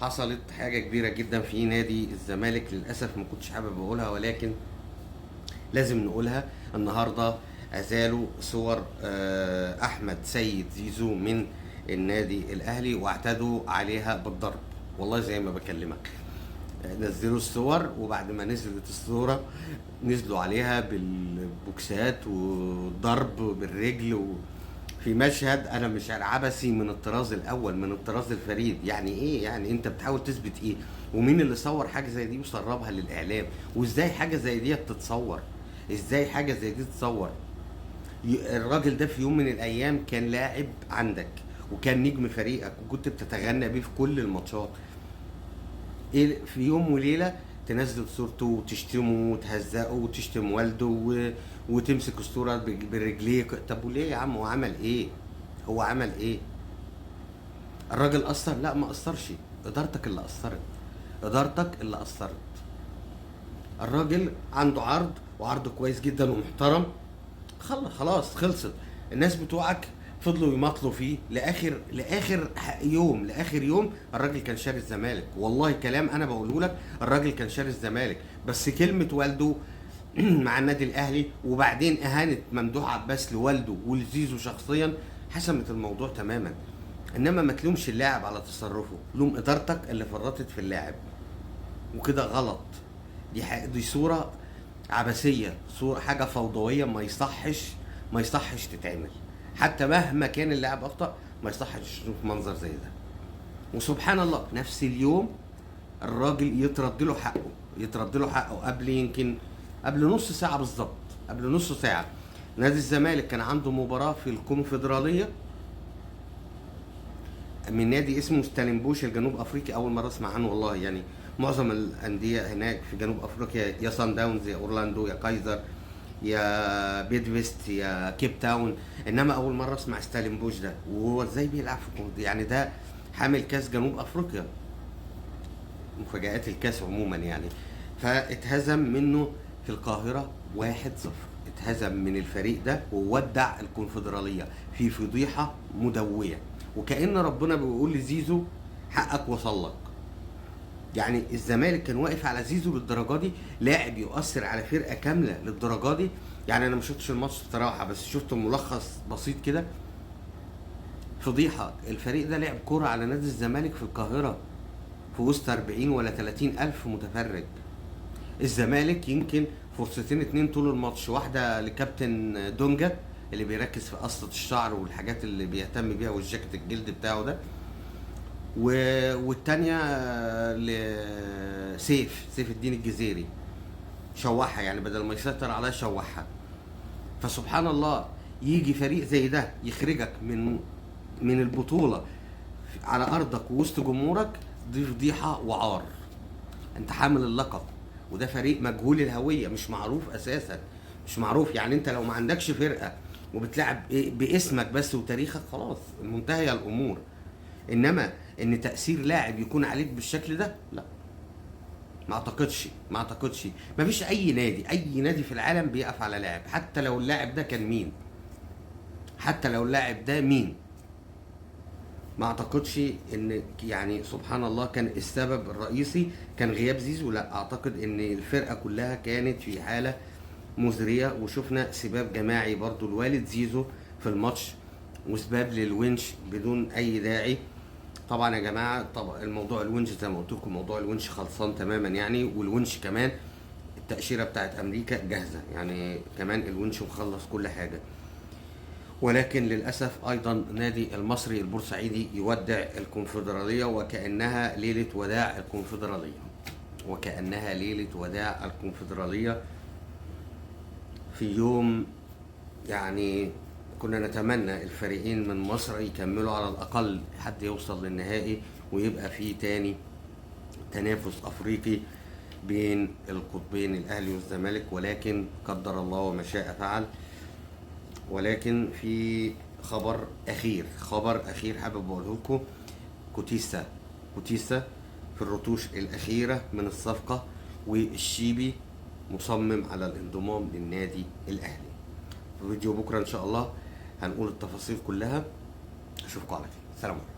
حصلت حاجة كبيرة جدا في نادي الزمالك، للأسف ما كنتش حابب أقولها ولكن لازم نقولها. النهاردة أزالوا صور أحمد سيد زيزو من النادي الأهلي واعتدوا عليها بالضرب. والله زي ما بكلمك، نزلوا الصور، وبعد ما نزلت الصورة نزلوا عليها بالبوكسات وضرب بالرجل في مشهد انا مش عبثي، من الطراز الاول، من الطراز الفريد. يعني ايه؟ يعني انت بتحاول تثبت ايه؟ ومين اللي صور حاجه زي دي وسربها للاعلام؟ وازاي حاجه زي دي تتصور؟ ازاي حاجه زي دي تتصور؟ الراجل ده في يوم من الايام كان لاعب عندك، وكان نجم فريقك، وكنت بتتغنى بيه في كل الماتشات. ايه في يوم وليله تنزل صورته وتشتمه وتهزقه وتشتم والده وتمسك الصوره برجليك؟ طب وليه يا عم؟ هو عمل ايه؟ هو عمل ايه؟ الراجل اثر؟ لا، ما اثرش. ادارتك اللي اثرت، ادارتك اللي اثرت. الراجل عنده عرض، وعرض كويس جدا ومحترم. خلاص خلصت. الناس بتوعك فضلوا يماطلوا فيه لاخر يوم. الراجل كان شاري الزمالك، والله كلام انا بقوله لك. الراجل كان شاري الزمالك، بس كلمه والده مع النادي الاهلي، وبعدين اهانه ممدوح عباس لوالده ولزيزو شخصيا حسمت الموضوع تماما. انما ما تلومش اللاعب على تصرفه، لوم ادارتك اللي فرطت في اللاعب، وكده غلط. دي صوره عبثيه، صوره حاجه فوضويه، ما يصحش تتعمل. حتى مهما كان اللاعب اخطا، ما يصحش تشوف منظر زي ده. وسبحان الله، نفس اليوم الراجل يترد له حقه قبل نص ساعه بالظبط. قبل نص ساعه نادي الزمالك كان عنده مباراه في الكونفدراليه من نادي اسمه ستالنبوش الجنوب افريقي. اول مره اسمع عنه والله. يعني معظم الانديه هناك في جنوب افريقيا يا سان داونز يا اورلاندو يا كايزر يا بيدفست يا كيب تاون، انما اول مره اسمع ستالنبوش ده. وهو ازاي بيلعب يعني ده حامل كاس جنوب افريقيا، مفاجآت الكاس عموما يعني. فاتهزم منه في القاهره 1-0. اتهزم من الفريق ده وودع الكونفدراليه في فضيحه مدويه. وكأن ربنا بيقول لزيزو حقك وصل لك. يعني الزمالك كان واقف على زيزو للدرجه دي؟ لاعب يؤثر على فرقه كامله للدرجه دي؟ يعني انا ما شفتش الماتش بصراحه، بس شفت ملخص بسيط كده. فضيحه. الفريق ده لعب كوره على نادي الزمالك في القاهره في وسط 40 ولا 30 الف متفرج. الزمالك يمكن فرصتين اتنين طول الماتش، واحده لكابتن دونجا اللي بيركز في قصة الشعر والحاجات اللي بيهتم بيها والجاكيت الجلد بتاعه ده، والتانية سيف الدين الجزيري، شوحها يعني، بدل ما يسيطر عليها شوحها. فسبحان الله، يجي فريق زي ده يخرجك من البطولة على أرضك ووسط جمهورك. دي فضيحة وعار. انت حامل اللقب، وده فريق مجهول الهوية، مش معروف أساسا، مش معروف. يعني انت لو ما عندكش فرقة وبتلعب باسمك بس وتاريخك، خلاص منتهية الأمور. انما ان تأثير لاعب يكون عليك بالشكل ده، لا، ما اعتقدش. ما فيش اي نادي في العالم بيقف على لاعب، حتى لو اللاعب ده كان مين، حتى لو اللاعب ده مين. ما اعتقدش ان، يعني سبحان الله، كان السبب الرئيسي كان غياب زيزو. لا، اعتقد ان الفرقة كلها كانت في حالة مزرية. وشفنا سباب جماعي برضو لوالد زيزو في الماتش، وسباب للونش بدون اي داعي. طبعا يا جماعه، طبعا الموضوع الونش زي ما قلت لكم، موضوع الونش خلصان تماما يعني. والونش كمان التاشيره بتاعت امريكا جاهزه، يعني كمان الونش مخلص كل حاجه. ولكن للاسف ايضا نادي المصري البورسعيدي يودع الكونفدراليه، وكانها ليله وداع الكونفدراليه، وكانها ليله وداع الكونفدراليه في يوم. يعني كنا نتمنى الفريقين من مصر يكملوا على الأقل حد يوصل للنهائي، ويبقى في تاني تنافس أفريقي بين القطبين الأهلي والزمالك. ولكن قدر الله وما شاء فعل. ولكن في خبر أخير حابب أقوله لكم. كوتيسا في الرتوش الأخيرة من الصفقة، والشيبي مصمم على الانضمام للنادي الأهلي. في فيديو بكرة إن شاء الله هنقول التفاصيل كلها. أشوفكم على خير. سلام عليكم.